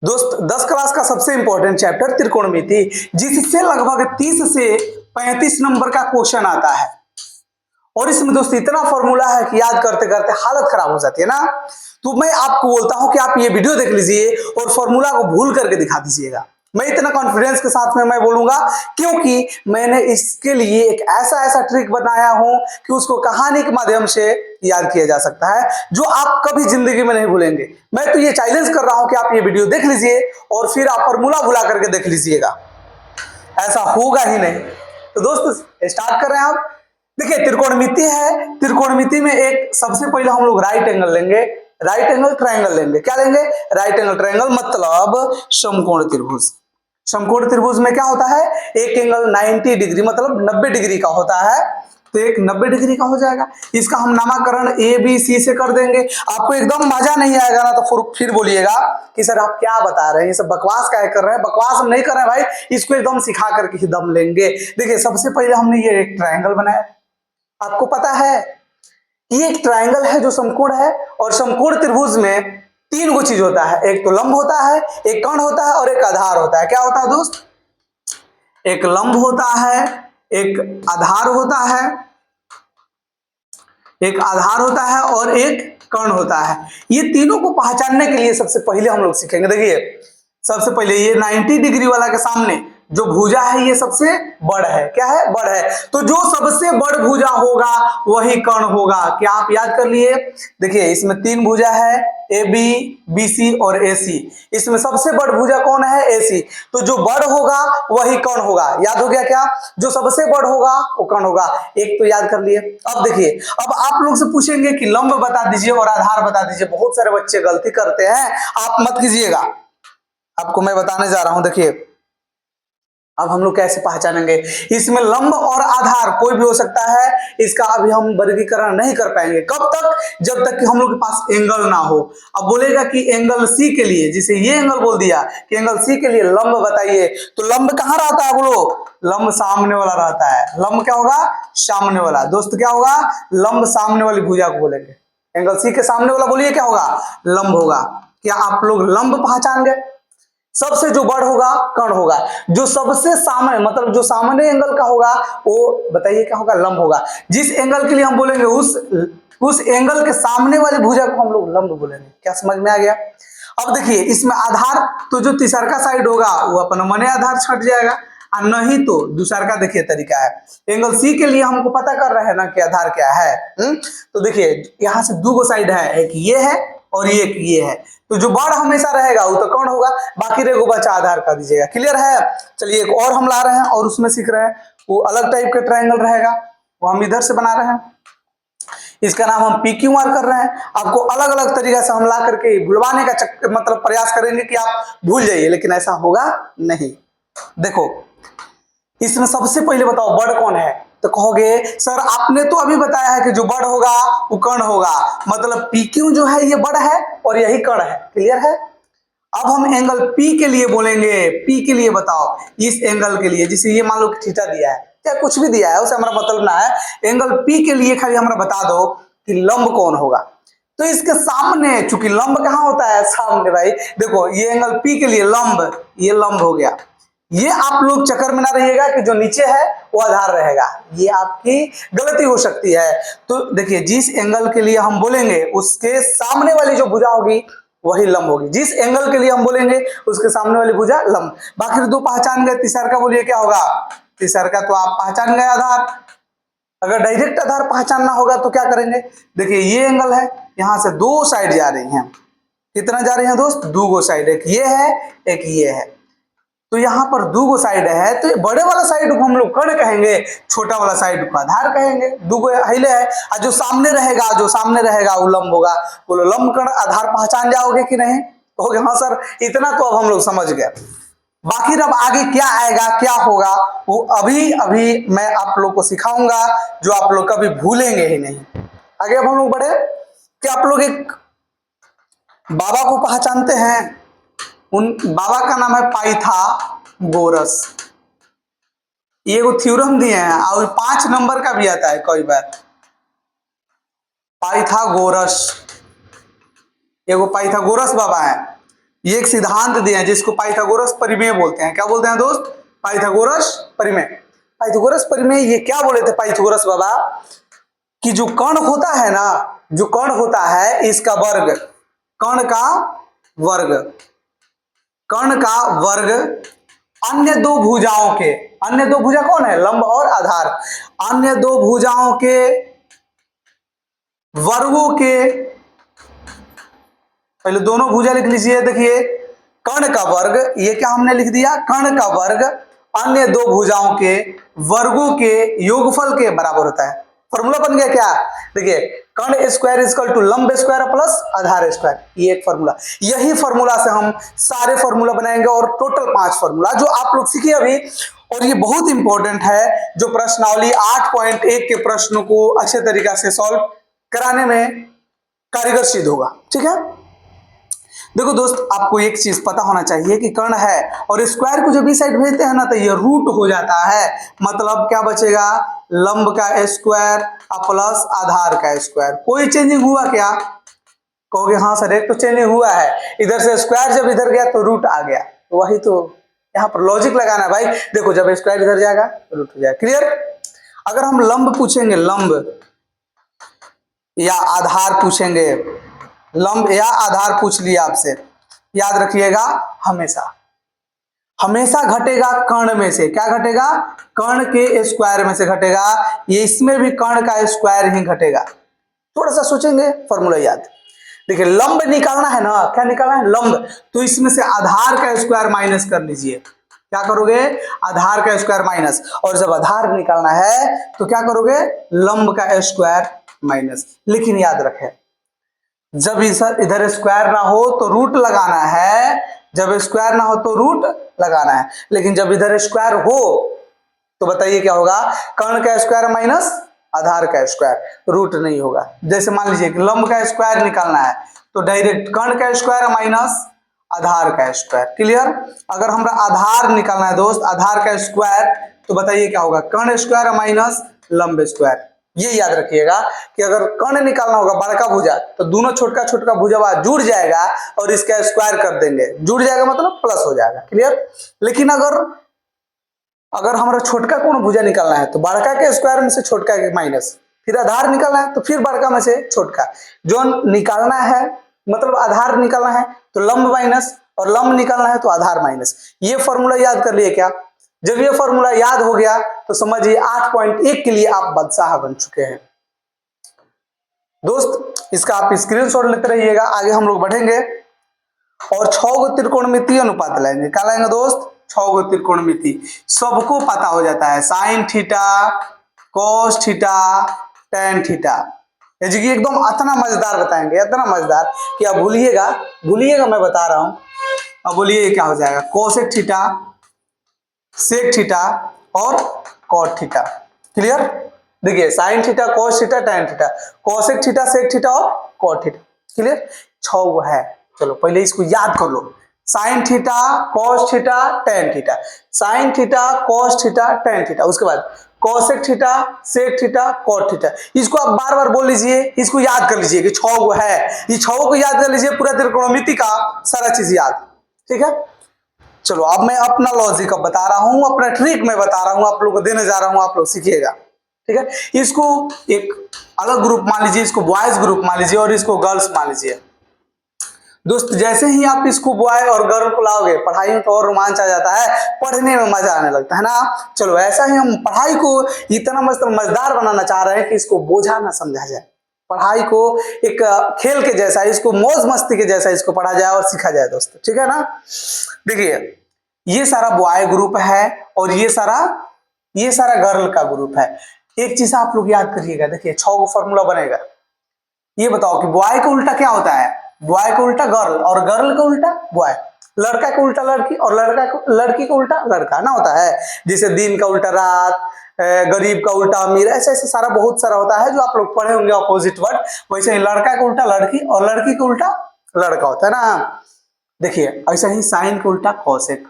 दोस्त 10 क्लास का सबसे इंपॉर्टेंट चैप्टर त्रिकोणमिति, जिससे लगभग 30 से 35 नंबर का क्वेश्चन आता है। और इसमें दोस्त इतना फॉर्मूला है कि याद करते करते हालत खराब हो जाती है ना। तो मैं आपको बोलता हूं कि आप ये वीडियो देख लीजिए और फॉर्मूला को भूल करके दिखा दीजिएगा। मैं इतना कॉन्फिडेंस के साथ में मैं बोलूंगा क्योंकि मैंने इसके लिए एक ऐसा ऐसा ट्रिक बनाया हूं कि उसको कहानी के माध्यम से याद किया जा सकता है, जो आप कभी जिंदगी में नहीं भूलेंगे। मैं तो ये चैलेंज कर रहा हूं कि आप ये वीडियो देख लीजिए और फिर आप फॉर्मूला भुला करके देख लीजिएगा, ऐसा होगा ही नहीं। तो दोस्त स्टार्ट कर रहे हैं आप। देखिए त्रिकोणमिति है, त्रिकोणमिति में एक सबसे पहले हम लोग राइट एंगल लेंगे, राइट एंगल ट्रायंगल लेंगे। क्या लेंगे? राइट एंगल ट्रायंगल, मतलब समकोण त्रिभुज। समकोण त्रिभुज में क्या होता है, एक एंगल 90 डिग्री मतलब 90 डिग्री का होता है, तो एक 90 डिग्री का हो जाएगा। इसका हम नामकरण ए बी सी से कर देंगे। आपको एकदम मजा नहीं आएगा ना तो फिर बोलिएगा कि सर आप क्या बता रहे हैं, ये सब बकवास क्या कर रहे हैं। बकवास हम नहीं कर रहे हैं भाई, इसको एकदम सिखा करके ही दम लेंगे। देखिए सबसे पहले हमने ये एक ट्रायंगल बनाया। आपको पता है ये एक ट्रायंगल है जो समकोण है, और समकोण त्रिभुज में तीन गो चीज होता है, एक तो लंब होता है, एक कर्ण होता है और एक आधार होता है। क्या होता है दोस्त? एक लंब होता है, एक आधार होता है, एक आधार होता है और एक कर्ण होता है। ये तीनों को पहचानने के लिए सबसे पहले हम लोग सीखेंगे। देखिए सबसे पहले ये 90 डिग्री वाला के सामने जो भुजा है ये सबसे बड़ है। क्या है? बड़ है। तो जो सबसे बड़ भुजा होगा वही कर्ण होगा। क्या आप याद कर लिए? देखिए इसमें तीन भुजा है, ए बी, बी सी और ए सी। इसमें सबसे बड़ भुजा कौन है? ए सी। तो जो बड़ होगा वही कर्ण होगा। याद हो गया क्या? जो सबसे बड़ होगा वो कर्ण होगा। एक तो याद कर लिए। अब देखिए, अब आप लोग से पूछेंगे कि लंब बता दीजिए और आधार बता दीजिए। बहुत सारे बच्चे गलती करते हैं, आप मत कीजिएगा, आपको मैं बताने जा रहा हूं। देखिए अब हम लोग कैसे पहचानेंगे? इसमें लंब और आधार कोई भी हो सकता है, इसका अभी हम वर्गीकरण नहीं कर पाएंगे। कब तक? जब तक कि हम लोग के पास एंगल ना हो। अब बोलेगा कि एंगल सी के लिए, जिसे ये एंगल बोल दिया कि एंगल सी के लिए लंब बताइए, तो लंब कहां रहता है बोलो? लंब सामने वाला रहता है। लंब क्या होगा? सामने वाला। दोस्त क्या होगा? लंब सामने वाली भुजा को बोलेंगे। एंगल सी के सामने वाला बोलिए क्या होगा? लंब होगा। क्या आप लोग लंब पहचान गए? सबसे जो बड़ होगा कर्ण होगा, जो सबसे सामने मतलब जो सामने एंगल का होगा वो बताइए क्या होगा? लंब होगा। जिस एंगल के लिए हम बोलेंगे उस एंगल के सामने वाली भुजा को हम लोग लंब बोलेंगे। क्या समझ में आ गया? अब देखिए इसमें आधार, तो जो तीसरा साइड होगा वो अपना मने आधार छट जाएगा, और नहीं तो दूसरा का देखिए तरीका है। एंगल सी के लिए हमको पता कर रहे हैं ना कि आधार क्या है। तो देखिए यहां से दो साइड है, एक ये है और एक ये है। तो जो बड़ हमेशा रहेगा वो तो कौन होगा, बाकी रेगो बचा आधार कर दीजिएगा। क्लियर है? चलिए एक और हम ला रहे हैं और उसमें सीख रहे हैं। वो अलग टाइप का ट्रायंगल रहेगा, वो हम इधर से बना रहे हैं। इसका नाम हम पी क्यू आर कर रहे हैं। आपको अलग अलग तरीके से हम ला करके भुलवाने का मतलब प्रयास करेंगे कि आप भूल जाइए, लेकिन ऐसा होगा नहीं। देखो इसमें सबसे पहले बताओ बड़ कौन है? तो कहोगे सर आपने तो अभी बताया है कि जो बड़ होगा वो कर्ण होगा, मतलब पी क्यू जो है ये बड़ है और यही कर्ण है। क्लियर है? अब हम एंगल पी के लिए बोलेंगे। पी के लिए बताओ, इस एंगल के लिए, जिसे ये मान लो कि थीटा दिया है, चाहे कुछ भी दिया है उसे हमारा मतलब ना है। एंगल पी के लिए खाली हमारा बता दो कि लंब कौन होगा। तो इसके सामने, चूंकि लंब कहां होता है? सामने। भाई देखो ये एंगल पी के लिए लंब, ये लंब हो गया। ये आप लोग चक्कर में ना रहिएगा कि जो नीचे है वो आधार रहेगा, ये आपकी गलती हो सकती है। तो देखिए जिस एंगल के लिए हम बोलेंगे उसके सामने वाली जो भुजा होगी वही लंब होगी। जिस एंगल के लिए हम बोलेंगे उसके सामने वाली भुजा लंब। बाकी दो पहचान गए, तीसरा का बोलिए क्या होगा? तीसरा का तो आप पहचान गए आधार। अगर डायरेक्ट आधार पहचानना होगा तो क्या करेंगे? देखिए ये एंगल है, यहां से दो साइड जा रही हैं। कितना जा रही हैं दोस्त? दो गो साइड, एक ये है एक ये है। तो यहाँ पर दो गो साइड है, तो बड़े वाला साइड को हम लोग कर्ण कहेंगे, छोटा वाला साइड को आधार कहेंगे। दो गो हिले है, और जो सामने रहेगा वो लंब होगा। बोलो लंब कर्ण आधार पहचान जाओगे कि नहीं? कहोगे हाँ सर, इतना तो अब हम लोग समझ गए। बाकी अब आगे क्या आएगा क्या होगा वो अभी अभी मैं आप लोग को सिखाऊंगा, जो आप लोग कभी भूलेंगे ही नहीं। आगे अब हम लोग बढ़े कि आप लोग एक बाबा को पहचानते हैं। उन बाबा का नाम है पाइथागोरस। ये वो थ्योरम दिए हैं और 5 नंबर का भी आता है कई बार। पाइथागोरस, ये वो पाइथागोरस बाबा है। ये एक सिद्धांत दिया है जिसको पाइथागोरस परिमेय बोलते हैं। क्या बोलते हैं दोस्त? पाइथागोरस परिमेय। पाइथागोरस परिमेय ये क्या बोले थे पाइथागोरस बाबा कि जो कर्ण होता है ना, जो कर्ण होता है इसका वर्ग, कर्ण का वर्ग, कर्ण का वर्ग अन्य दो भुजाओं के, अन्य दो भुजा कौन है? लंब और आधार। अन्य दो भुजाओं के वर्गों के, पहले दोनों भुजा लिख लीजिए। देखिए कर्ण का वर्ग, ये क्या हमने लिख दिया? कर्ण का वर्ग अन्य दो भुजाओं के वर्गों के योगफल के बराबर होता है। फॉर्मूला बन गया क्या? देखिए कर्ण स्क्वायर इक्वल टू लंब स्क्वायर प्लस आधार स्क्वायर, ये एक फॉर्मूला। यही फॉर्मूला से हम सारे फॉर्मूला बनाएंगे और टोटल 5 फॉर्मूला जो आप लोग सीखे अभी। और ये बहुत इंपॉर्टेंट है, जो प्रश्नावली 8.1 के प्रश्नों को अच्छे तरीके से सॉल्व कराने में कारगर सिद्ध होगा। ठीक है, देखो दोस्त आपको एक चीज पता होना चाहिए कि कर्ण है और स्क्वायर को जब भी साइड भेजते हैं ना तो ये रूट हो जाता है। मतलब क्या बचेगा? लंब का स्क्वायर प्लस आधार का स्क्वायर। कोई चेंजिंग हुआ क्या? कहोगे हाँ सर एक तो चेंजिंग हुआ है, इधर से स्क्वायर जब इधर गया तो रूट आ गया। तो वही तो यहाँ पर लॉजिक लगाना है भाई। देखो जब स्क्वायर इधर जाएगा तो रूट हो जाएगा। क्लियर? अगर हम लंब पूछेंगे, लंब या आधार पूछेंगे, लंब या आधार पूछ लिया आपसे, याद रखिएगा हमेशा हमेशा घटेगा कर्ण में से। क्या घटेगा? कर्ण के स्क्वायर में से घटेगा। ये इसमें भी कर्ण का स्क्वायर ही घटेगा। थोड़ा सा सोचेंगे, फॉर्मूला याद। देखिए लंब निकालना है ना, क्या निकालना है? लंब। तो इसमें से आधार का स्क्वायर माइनस कर लीजिए। क्या करोगे? आधार का स्क्वायर माइनस। और जब आधार निकालना है तो क्या करोगे? लंब का स्क्वायर माइनस। लेकिन याद रखें जब इधर स्क्वायर ना हो तो रूट लगाना है, जब स्क्वायर ना हो तो रूट लगाना है। लेकिन जब इधर स्क्वायर हो तो बताइए क्या होगा? कर्ण का स्क्वायर माइनस आधार का स्क्वायर, रूट नहीं होगा। जैसे मान लीजिए कि लंब का स्क्वायर निकालना है तो डायरेक्ट कर्ण का स्क्वायर माइनस आधार का स्क्वायर। क्लियर? अगर हमारा आधार निकालना है दोस्त, आधार का स्क्वायर, तो बताइए क्या होगा? कर्ण स्क्वायर माइनस लंब स्क्वायर। ये याद रखिएगा कि अगर कर्ण निकालना होगा बड़का भुजा तो दोनों छोटका छोटका भुजा जुड़ जाएगा और इसका स्क्वायर कर देंगे। जुड़ जाएगा मतलब प्लस हो जाएगा। क्लियर? लेकिन अगर हमारा छोटका कोण भुजा निकालना है तो बड़का के स्क्वायर में से छोटका के माइनस, फिर आधार निकालना है तो फिर बड़का में से छोटका। जो निकालना है मतलब आधार निकालना है तो लंब माइनस, और लंब निकालना है तो आधार माइनस। ये फॉर्मूला याद कर लिए क्या? जब ये फॉर्मूला याद हो गया तो समझिए 8.1 के लिए आप बादशाह बन चुके हैं। दोस्त इसका आप स्क्रीनशॉट लेते रहिएगा, आगे हम लोग बढ़ेंगे और 6 गो त्रिकोणमितीय अनुपात लाएंगे। क्या लाएंगे दोस्त? 6 गो त्रिकोणमिति। सबको पता हो जाता है, sine theta, cos theta, tan theta. जी एकदम इतना मजेदार बताएंगे, इतना मजेदार कि आप भूलिएगा मैं बता रहा हूं। अब बोलिए क्या हो जाएगा? कोसेक थीटा, सेक थीटा और कॉट थीटा। क्लियर? देखिए sine theta, cos theta, tan theta, cosec theta, sec theta और कॉट थीटा। क्लियर? 6 गो है। चलो पहले इसको याद कर लो। Sine theta, cos theta, tan theta, sine theta, cos theta, tan theta. उसके बाद cosec theta, sec theta, cot theta. इसको आप बार बार बोल लीजिए, इसको याद कर लीजिए कि 6 गो है। ये 6 को याद कर लीजिए, पूरा त्रिकोणमिति का सारा चीज याद। ठीक है? चलो अब मैं अपना लॉजिक अब बता रहा हूं, अपना ट्रिक मैं बता रहा हूं, आप लोगों को देने जा रहा हूं, आप लोग सीखिएगा। ठीक है? इसको एक अलग ग्रुप मान लीजिए, इसको बॉयज ग्रुप मान लीजिए और इसको गर्ल्स मान लीजिए। दोस्त जैसे ही आप इसको बॉय और गर्ल को लाओगे पढ़ाई में तो और रोमांच आ जाता है, पढ़ने में मजा आने लगता है ना। चलो ऐसा ही हम पढ़ाई को इतना मजेदार बनाना चाह रहे हैं कि इसको बोझा ना समझा जाए, पढ़ाई को एक खेल के जैसा, इसको मौज मस्ती के जैसा इसको पढ़ा जाए और सीखा जाए दोस्तों। ठीक है ना? देखिए ये सारा बॉय ग्रुप है और ये सारा गर्ल का ग्रुप है। एक चीज आप लोग याद करिएगा, देखिए 6 गो फॉर्मूला बनेगा। ये बताओ कि बॉय का उल्टा क्या होता है? बॉय का उल्टा गर्ल और गर्ल का उल्टा बॉय। लड़का का उल्टा लड़की और लड़की का उल्टा लड़का ना होता है। जैसे दिन का उल्टा रात, गरीब का उल्टा अमीर, ऐसे ऐसे सारा बहुत सारा होता है जो आप लोग पढ़े होंगे ऑपोजिट वर्ड। वैसे ही लड़का का उल्टा लड़की और लड़की का उल्टा लड़का होता है ना। देखिए ऐसा ही साइन का उल्टा कॉसेक,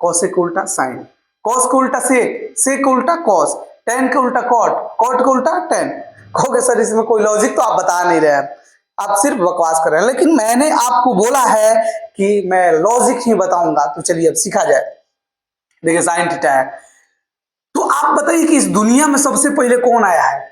कॉसेक का उल्टा साइन, कॉस का उल्टा सेक, सेक का उल्टा कॉस, टेन का उल्टा कॉट, कॉट का उल्टा टेन। कहोगे सर इसमें कोई लॉजिक तो आप बता नहीं रहे हैं, आप सिर्फ बकवास कर रहे हैं। लेकिन मैंने आपको बोला है कि मैं लॉजिक ही बताऊंगा, तो चलिए अब सीखा जाए। देखिए साइन थीटा है, तो आप बताइए कि इस दुनिया में सबसे पहले कौन आया है?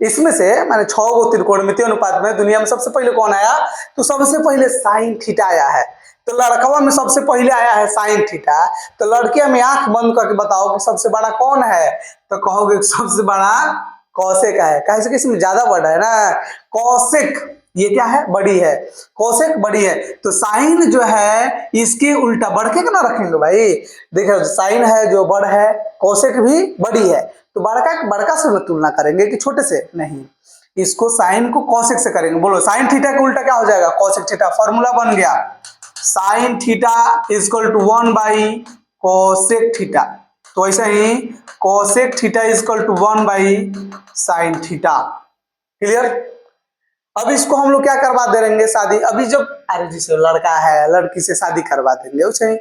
इसमें से मैंने 6 गो त्रिकोणमितीय अनुपात में दुनिया में सबसे पहले कौन आया? तो सबसे पहले साइन थीटा आया है। तो लड़कवा में सबसे पहले आया है साइन थीटा। तो लड़कियां में आंख बंद करके बताओ कि सबसे बड़ा कौन है? तो कहोगे सबसे बड़ा कौशिक है। कैसे कि इसमें ज्यादा बड़ा है ना, कौशिक। ये क्या है? बड़ी है। कौशिक बड़ी है। तो साइन जो है इसके उल्टा बढ़ के ना रखेंगे भाई। देखो साइन है जो बड़ है, कौशिक भी बड़ी है, तो बड़का बड़का से तुलना करेंगे कि छोटे से? नहीं, इसको साइन को कौशिक से करेंगे। बोलो साइन थीटा का उल्टा क्या हो जाएगा? कौशिक थीटा। फॉर्मूला बन गया sine theta equal to 1 by cosec theta. तो ऐसा ही cosec theta equal to 1 by sine theta. Clear? अब इसको हम लोग क्या करवा देंगे? शादी। अभी जब अरे जिसे लड़का है लड़की से शादी करवा देंगे उसे।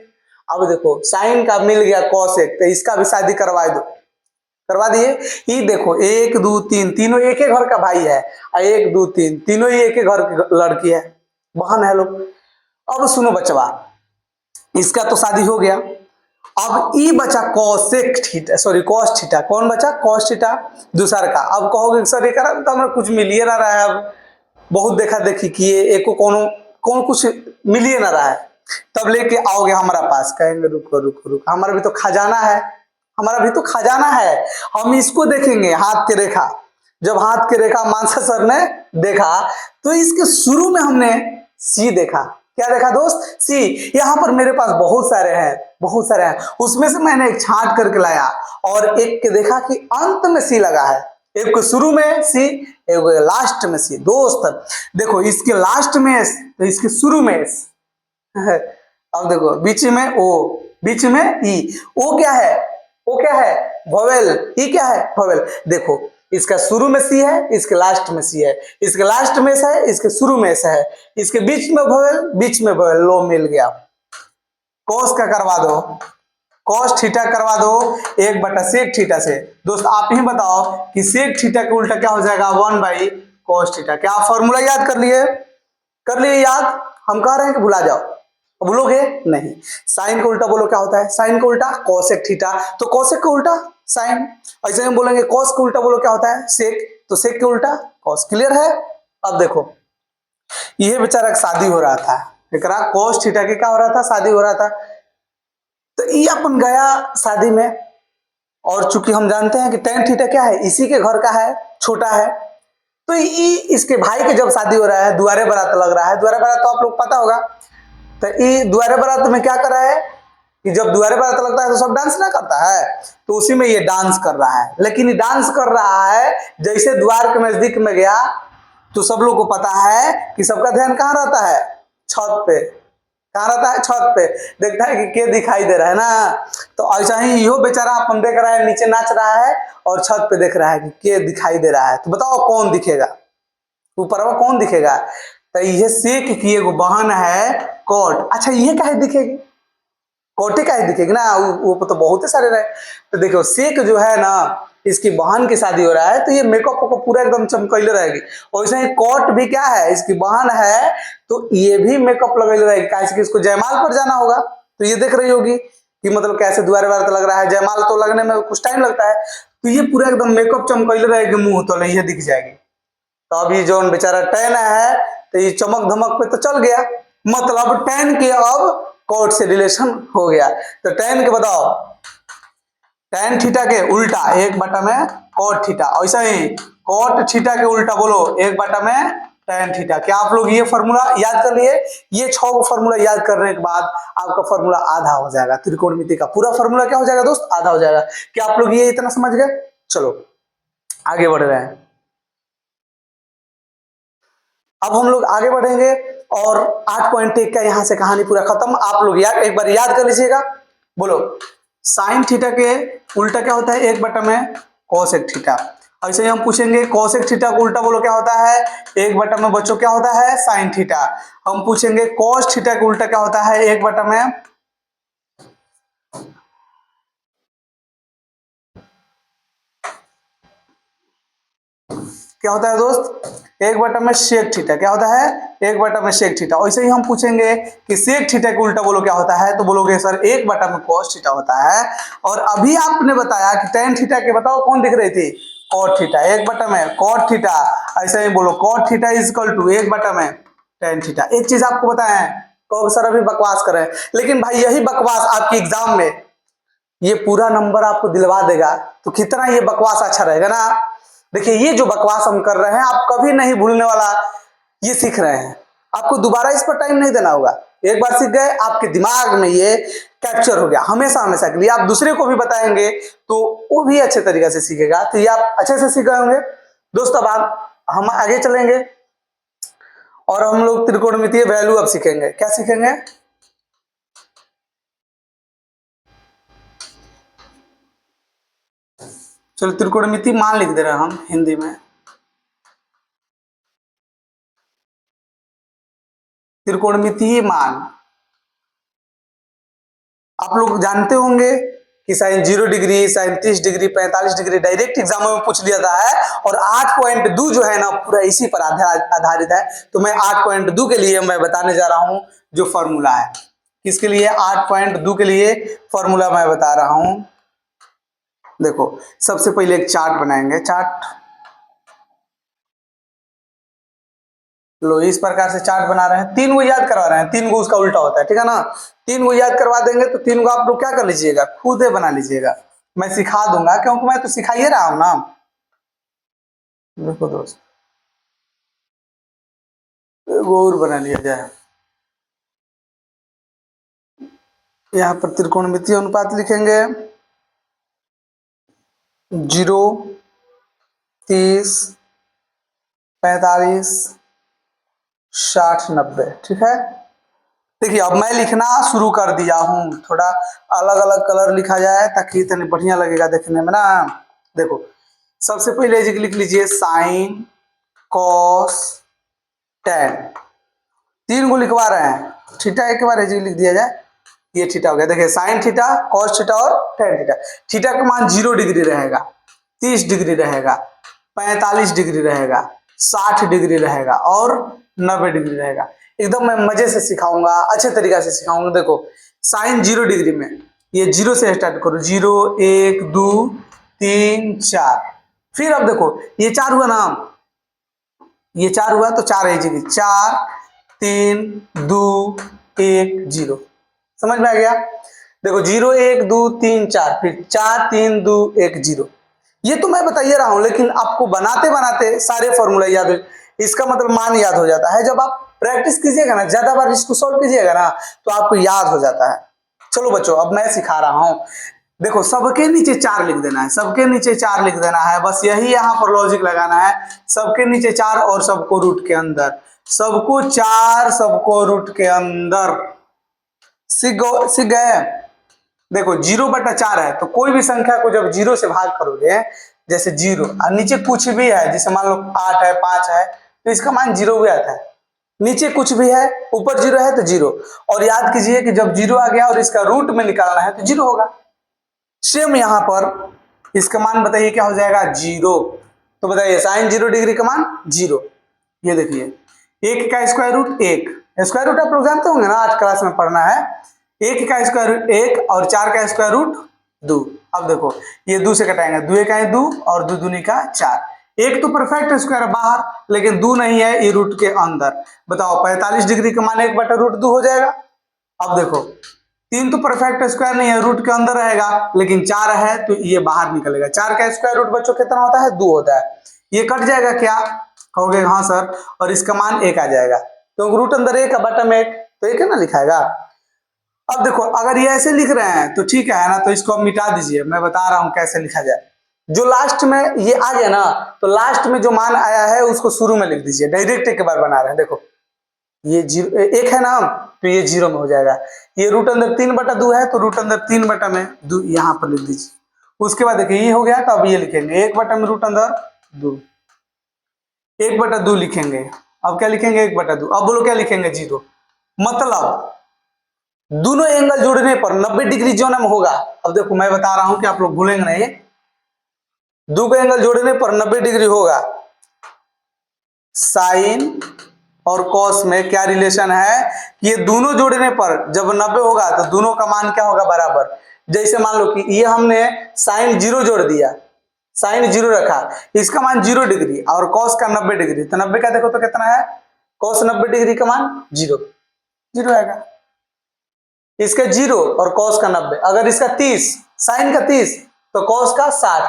अब देखो साइन का मिल गया कौशिक, तो इसका भी शादी करवा दो। करवा दिए। ये देखो 1 2 3 तीनों एक ही घर का भाई है। 1 2 3 तीनों ही एक ही घर की लड़की है, बहन है लोग। अब सुनो बचवा, इसका तो शादी हो गया। अब ई बचा Kaushik theta, sorry cos theta. कौन बचा? कॉस थीटा दूसरा का। अब कहोगे सर ये करा तो हमें कुछ मिलिए ना रहा है। अब बहुत देखा देखी किए, एक को कौन कौन कुछ मिलिए ना रहा है। तब लेके आओगे हमारा पास, कहेंगे रुको रुको रुको, हमारा भी तो खजाना है, हमारा भी तो खजाना है। हम इसको देखेंगे हाथ की रेखा। जब हाथ की रेखा मानसा सर ने देखा, तो इसके शुरू में हमने सी देखा। क्या देखा दोस्त? सी। यहां पर मेरे पास बहुत सारे हैं, बहुत सारे हैं, उसमें से मैंने एक छांट करके लाया और एक के देखा कि अंत में सी लगा है। एक को शुरू में सी, एक को लास्ट में सी। दोस्त देखो इसके लास्ट में एस, तो इसके शुरू में एस। अब देखो बीच में ओ, बीच में ई। ओ क्या है? ओ क्या है? वोवेल। ई क्या है? वोवेल। देखो इसका शुरू में सी है, इसके लास्ट में सी है, इसके लास्ट में से है, इसके शुरू में से है, इसके बीच में वोवेल, बीच में वोवेल। लो मिल गया। कॉस का करवा दो, कॉस थीटा करवा दो 1/sec थीटा से। दोस्त आप ही बताओ कि सेक थीटा का उल्टा क्या हो जाएगा? 1/cos theta. क्या आप फॉर्मूला याद कर लिए? कर लिए याद? हम कह रहे हैं कि भुला जाओ। भूलोगे नहीं। साइन का उल्टा बोलो क्या होता है? साइन का उल्टा कोसेक थीटा। तो कोसेक का उल्टा साइन। ऐसे हम बोलेंगे कॉस का उल्टा बोलो क्या होता है? सेक। तो सेक के उल्टा कॉस। क्लियर है? अब देखो ये बेचारा शादी हो रहा था, एकरा कॉस थीटा के क्या हो रहा था? शादी हो रहा था। तो ये अपन गया शादी में, और चूंकि हम जानते हैं कि टेन थीटा क्या है? इसी के घर का है, छोटा है। तो ये इसके भाई के जब शादी हो रहा है, दुआरे बारात लग रहा है। दुआरे बारात तो आप लोग पता होगा। तो ये दुआरे बारात में क्या कर रहा है कि जब दुआरे बारात लगता है तो सब डांस ना करता है, तो उसी में ये डांस कर रहा है। लेकिन ये डांस कर रहा है जैसे द्वार के नजदीक में गया, तो सब लोग को पता है कि सबका ध्यान कहाँ रहता है? छत पे। कहाँ रहता है? छत पे। देखता है कि के दिखाई दे रहा है ना। तो ऐसा ही यो बेचारा अपन देख रहा है, नीचे नाच रहा है और छत पे देख रहा है कि के दिखाई दे रहा है। तो बताओ कौन दिखेगा? ऊपर में कौन दिखेगा? तो ये सेक की एगो बहन है कोट। अच्छा ये काहे दिखेगी? कोटे काहे दिखेगी ना, वो तो बहुत सारे रहे। तो देखो सेक जो है ना, इसकी बहन की शादी हो रहा है, तो ये मेकअप को पूरा एकदम चमकैले रहेगी। वैसे ही कोट भी क्या है? इसकी बहन है, तो ये भी मेकअप लगैले रहेगी। कैसे कि इसको जयमाल पर जाना होगा, तो ये देख रही होगी कि मतलब कैसे द्वारे बार लग रहा है। जयमाल तो लगने में कुछ टाइम लगता है, तो ये पूरा एकदम मेकअप चमकैले रहेगी, मुंह तो ये दिख जाएगी। तो अभी जो बेचारा टैन है, तो ये चमक धमक पे तो चल गया, मतलब टैन के अब कोट से रिलेशन हो गया। तो टैन के बताओ, टैन थीटा के उल्टा 1 बटा में कोट थीटा। ऐसा ही कोट थीटा के उल्टा बोलो 1 बटा में टैन थीटा। क्या आप लोग ये फॉर्मूला याद कर लिए? ये 6 फॉर्मूला याद करने के बाद आपका फॉर्मूला आधा हो जाएगा। त्रिकोणमिति का पूरा फॉर्मूला क्या हो जाएगा दोस्त? आधा हो जाएगा। क्या आप लोग ये इतना समझ गए? चलो आगे बढ़ रहे हैं। अब हम लोग आगे बढ़ेंगे और 8.1 का यहां से कहानी पूरा खत्म। आप लोग याद एक बार याद कर लीजिएगा। बोलो साइन थीटा के उल्टा क्या होता है? 1 बटा में कोसेक थीटा। ऐसे ही हम पूछेंगे कोसेक थीटा को उल्टा बोलो क्या होता है? 1 बटा में बच्चों क्या होता है? Sine theta. हम पूछेंगे कोस थीटा का उल्टा क्या होता है? 1 बटा में क्या होता है दोस्त, एक बटा में सेक थीटा, क्या होता है, एक बटा में सेक थीटा। वैसे ही हम पूछेंगे कि सेक थीटा के उल्टा बोलो क्या होता है, तो बोलोगे सर एक बटा में कॉस थीटा होता है। और अभी आपने बताया कि टेन थीटा के बताओ कौन दिख रही थी, कॉट थीटा, एक बटा में कॉट थीटा। ऐसे ही बोलो cot theta is equal to एक बटा में टेन थीटा। एक चीज आपको बताया तो सर अभी बकवास करें, लेकिन भाई यही बकवास आपके एग्जाम में ये पूरा नंबर आपको दिलवा देगा, तो कितना ये बकवास अच्छा रहेगा ना। देखिए ये जो बकवास हम कर रहे हैं आप कभी नहीं भूलने वाला, ये सीख रहे हैं, आपको दोबारा इस पर टाइम नहीं देना होगा। एक बार सीख गए आपके दिमाग में ये कैप्चर हो गया हमेशा हमेशा के लिए। आप दूसरे को भी बताएंगे तो वो भी अच्छे तरीके से सीखेगा, तो ये आप अच्छे से सीख गए होंगे। दोस्तों अब हम आगे चलेंगे और हम लोग त्रिकोणमितीय वैल्यू अब सीखेंगे। क्या सीखेंगे, चलो त्रिकोणमिति मान लिख दे रहे हैं हम हिंदी में। त्रिकोणमितीय मान आप लोग जानते होंगे कि sine 0 degree, sine 30 degree, 45 degree direct एग्जामों में पूछ लिया था है। और 8.2 जो है ना पूरा इसी पर आधारित है। तो मैं 8.2 के लिए मैं बताने जा रहा हूं जो फॉर्मूला है। किसके लिए, 8.2 के लिए फॉर्मूला मैं बता रहा हूं। देखो सबसे पहले एक चार्ट बनाएंगे, चार्ट लो इस प्रकार से चार्ट बना रहे हैं। तीन को याद करवा रहे हैं, तीन को उसका उल्टा होता है, ठीक है ना। तीन को याद करवा देंगे तो तीन को आप लोग क्या कर लीजिएगा, खुद ही बना लीजिएगा। मैं सिखा दूंगा क्योंकि मैं तो सिखा ही रहा हूं ना। देखो दोस्त वो और बना लिया जाए, यहाँ पर त्रिकोणमितीय अनुपात लिखेंगे 0, 30, 45, 60, 90, ठीक है। देखिए अब मैं लिखना शुरू कर दिया हूं, थोड़ा अलग अलग कलर लिखा जाए ताकि इतने बढ़िया लगेगा देखने में ना। देखो सबसे पहले लिख लीजिए साइन कॉस टेन, तीन को लिखवा रहे हैं, थीटा एक बार लिख दिया जाए, ये थीटा हो गया। देखिए साइन थीटा, कॉस थीटा और टेन थीटा। थीटा का मान 0 डिग्री रहेगा, 30 डिग्री रहेगा, 45 डिग्री रहेगा, 60 डिग्री रहेगा और 90 डिग्री रहेगा। एकदम मैं मजे से सिखाऊंगा, अच्छे तरीके से सिखाऊंगा। देखो साइन 0 डिग्री में ये 0 से स्टार्ट करो, 0 1 2 3 4। फिर अब देखो ये 4 हुआ ना, ये 4 हुआ तो 4 है जी, 4 3 2 1 0। समझ में आ गया। देखो 0 1 2 3 4, फिर 4 3 2 1 0। ये तो मैं बताइए रहा हूं, लेकिन आपको बनाते बनाते सारे फॉर्मूला याद हो, इसका मतलब मान याद हो जाता है। जब आप प्रैक्टिस कीजिएगा ना, ज्यादा बार इसको सॉल्व कीजिएगा ना, तो आपको याद हो जाता है। चलो बच्चों अब मैं सिखा रहा हूं। देखो सबके नीचे 4 लिख देना है, सबके नीचे 4 लिख देना है, बस यही यहाँ पर लॉजिक लगाना है। सबके नीचे 4 और सबको रूट के अंदर, सबको 4 सबको रूट के अंदर। सीख गए। देखो 0/4 है तो कोई भी संख्या को जब 0 से भाग करोगे, जैसे 0 और नीचे कुछ भी है, जैसे मान लो 8 है 5 है, तो इसका मान 0 भी आता है। नीचे कुछ भी है ऊपर 0 है तो 0। और याद कीजिए कि जब 0 आ गया और इसका रूट में निकालना है तो 0 होगा। सेम यहां पर इसका मान बताइए क्या हो जाएगा, 0। तो बताइए साइन 0 डिग्री का मान 0। ये देखिए 1 का स्क्वायर रूट 1, स्क्वायर रूट आप लोग जानते होंगे ना, 8 क्लास में पढ़ना है। 1 का स्क्वायर रूट 1 और 4 का स्क्वायर रूट 2। अब देखो ये 2 से कटाएंगे, 2 1 है 2 और 2 दूनी का 4। एक तो परफेक्ट स्क्वायर बाहर, लेकिन 2 नहीं है, ये रूट के अंदर। बताओ 45 डिग्री का मान 1/√2 हो जाएगा। अब देखो 3 तो परफेक्ट स्क्वायर नहीं है, रूट के अंदर रहेगा, लेकिन 4 है तो ये बाहर निकलेगा। 4 का स्क्वायर रूट बच्चों कितना होता है, 2 होता है। ये कट जाएगा क्या, कहोगे हाँ सर, और इसका मान 1 आ जाएगा क्योंकि रूट अंदर 1 है बटम 1, तो 1 है ना लिखाएगा। अब देखो अगर ये ऐसे लिख रहे हैं तो ठीक है ना, तो इसको अब मिटा दीजिए, मैं बता रहा हूं कैसे लिखा जाए। जो लास्ट में ये आ गया ना, तो लास्ट में जो मान आया है उसको शुरू में लिख दीजिए, डायरेक्ट एक बार बना रहे हैं। देखो ये 0 1 है ना, तो ये 0 में हो जाएगा। ये रूट अंदर 3/2 है तो रूट अंदर 3/2 यहाँ पर लिख दीजिए। उसके बाद देखिए ये हो गया, तो अब ये लिखेंगे 1/√2, 1/2 लिखेंगे। अब क्या लिखेंगे, 1/2। अब बोलो क्या लिखेंगे, 0। मतलब दोनों एंगल जोड़ने पर 90 डिग्री जो ना होगा। अब देखो मैं बता रहा हूं कि आप लोग भूलेंगे नहीं, दो एंगल जोड़ने पर 90 डिग्री होगा। साइन और कॉस में क्या रिलेशन है कि ये दोनों जोड़ने पर जब 90 होगा तो दोनों का मान क्या होगा, बराबर। जैसे मान लो कि ये हमने साइन 0 जोड़ दिया, साइन 0 रखा, इसका मान 0 डिग्री और कॉस का 90 डिग्री, तो 90 का देखो तो कितना है, कॉस 90 डिग्री का मान 0 आएगा। इसका 0 और कॉस का 90, अगर इसका 30, साइन का 30 तो कॉस का 60,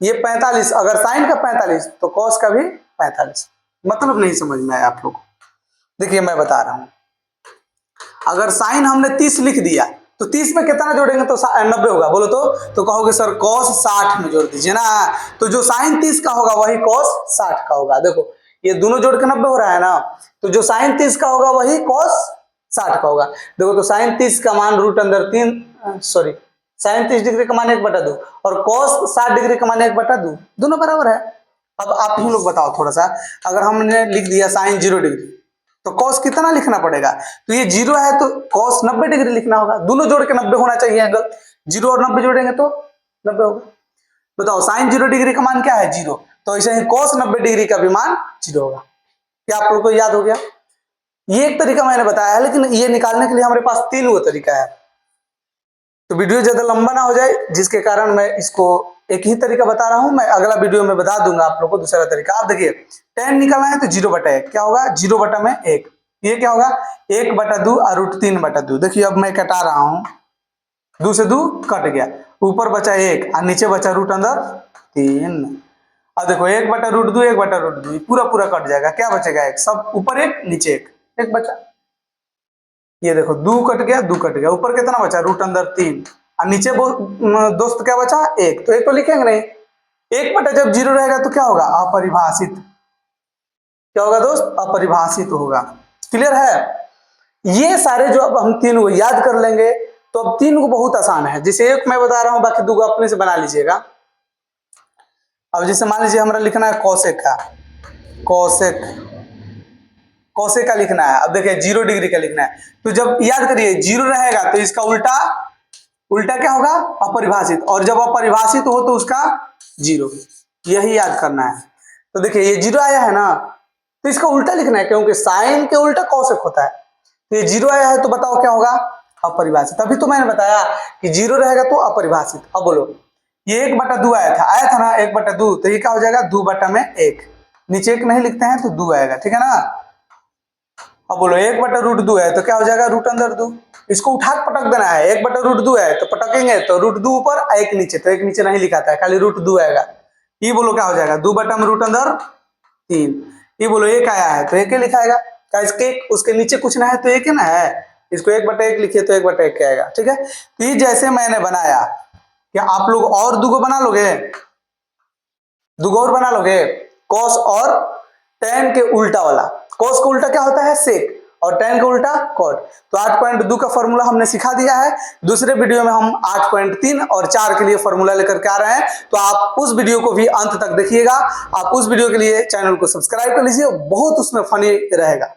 ये 45, अगर साइन का 45 तो कॉस का भी 45। मतलब नहीं समझ में आया आप लोग को? देखिए मैं बता रहा हूं, अगर साइन हमने 30 लिख दिया तो 30 में कितना जोड़ेंगे तो 90 होगा, बोलो तो कहोगे सर कॉस 60 में जोड़ दीजिए ना, तो जो साइन 30 का होगा वही कॉस 60 का होगा। देखो ये दोनों जोड़ के 90 हो रहा है ना, तो जो साइन 30 का होगा वही कॉस 60 का होगा। देखो तो साइन 30 का मान √3, सॉरी साइन 30 डिग्री का मान 1/2 और कॉस 60 डिग्री का मान 1/2, दोनों बराबर है। अब आप ही लोग बताओ थोड़ा सा, अगर हमने लिख दिया साइन 0 डिग्री तो कॉस कितना लिखना पड़ेगा, तो ये 0 है तो कॉस 90 डिग्री लिखना होगा, दोनों जोड़ के 90 होना चाहिए एंगल, 0 और 90 जोड़ेंगे तो 90 होगा। बताओ साइन 0 डिग्री का मान क्या है, 0, तो ऐसे ही कॉस 90 डिग्री का भी मान 0 होगा। क्या आप लोगों को याद हो गया? ये एक तरीका मैंने बताया है, लेकिन ये निकालने के लिए हमारे पास 3 वो तरीका है, तो वीडियो ज्यादा लंबा ना हो जाए, जिसके कारण मैं इसको एक ही तरीका बता रहा हूं, मैं अगला वीडियो में बता दूंगा आप लोगों को दूसरा तरीका। आप देखिए tan निकालना है तो 0/1 क्या होगा, 0/1, ये क्या होगा 1/2 और √3/2। देखिए अब मैं कटा रहा हूं, 2 से 2 कट गया, ऊपर बचा 1 और नीचे बचा √3। अब देखो 1/√2 1/√2 पूरा पूरा कट जाएगा, क्या बचेगा 1, सब ऊपर 1 नीचे 1 बचा। ये देखो 2 कट गया, 2 कट गया, ऊपर कितना बचा √3 और नीचे दोस्त क्या बचा 1, तो 1 तो लिखेंगे नहीं, 1 जब 0 रहेगा तो क्या होगा, अपरिभाषित। क्या होगा दोस्त, अपरिभाषित होगा। क्लियर है? ये सारे जो अब हम 3 को याद कर लेंगे तो अब 3 को बहुत आसान है, जैसे एक मैं बता रहा हूं बाकी 2 को अपने से बना लीजिएगा। अब जैसे मान लीजिए हमारा लिखना है कोसेक का लिखना है। अब देखिए 0 डिग्री का लिखना है, तो जब याद करिए 0 रहेगा तो इसका उल्टा क्या होगा, अपरिभाषित, और जब अपरिभाषित हो तो उसका 0, यही याद करना है। तो देखिए ये 0 आया है ना, तो इसका उल्टा लिखना है, क्योंकि साइन के उल्टा कोसेक होता है, तो ये 0 आया है तो बताओ क्या होगा, अपरिभाषित। अभी तो मैंने बताया कि 0 रहेगा तो अपरिभाषित। अब बोलो ये 1/2 आया था ना 1/2, तो ये क्या हो जाएगा 2/1, नीचे 1 नहीं लिखते हैं तो 2 आएगा, ठीक है ना। अब बोलो 1/√2 है तो क्या हो जाएगा √2, इसको उठा के पटक देना है, 1/√2 है तो पटकेंगे तो √2 ऊपर 1 नीचे, तो 1 नीचे नहीं लिखाता है, खाली √2 आएगा। ये बोलो क्या हो जाएगा 2/√3। ये बोलो 1 आया है तो 1 लिखाएगा, क्या इसके उसके नीचे कुछ ना है तो 1 ना है, इसको 1/1 लिखिए तो 1/1 आएगा, ठीक है। तो ये जैसे मैंने बनाया, क्या आप लोग और 2 बना लोगे, 2 और बना लोगे, कॉस और tan के उल्टा वाला। कॉस का उल्टा क्या होता है, सेक, और tan का उल्टा कॉट। तो 8.2 का फॉर्मूला हमने सिखा दिया है, दूसरे वीडियो में हम 8.3 और 4 के लिए फॉर्मूला लेकर के आ रहे हैं, तो आप उस वीडियो को भी अंत तक देखिएगा। आप उस वीडियो के लिए चैनल को सब्सक्राइब कर लीजिए, बहुत उसमें फनी रहेगा।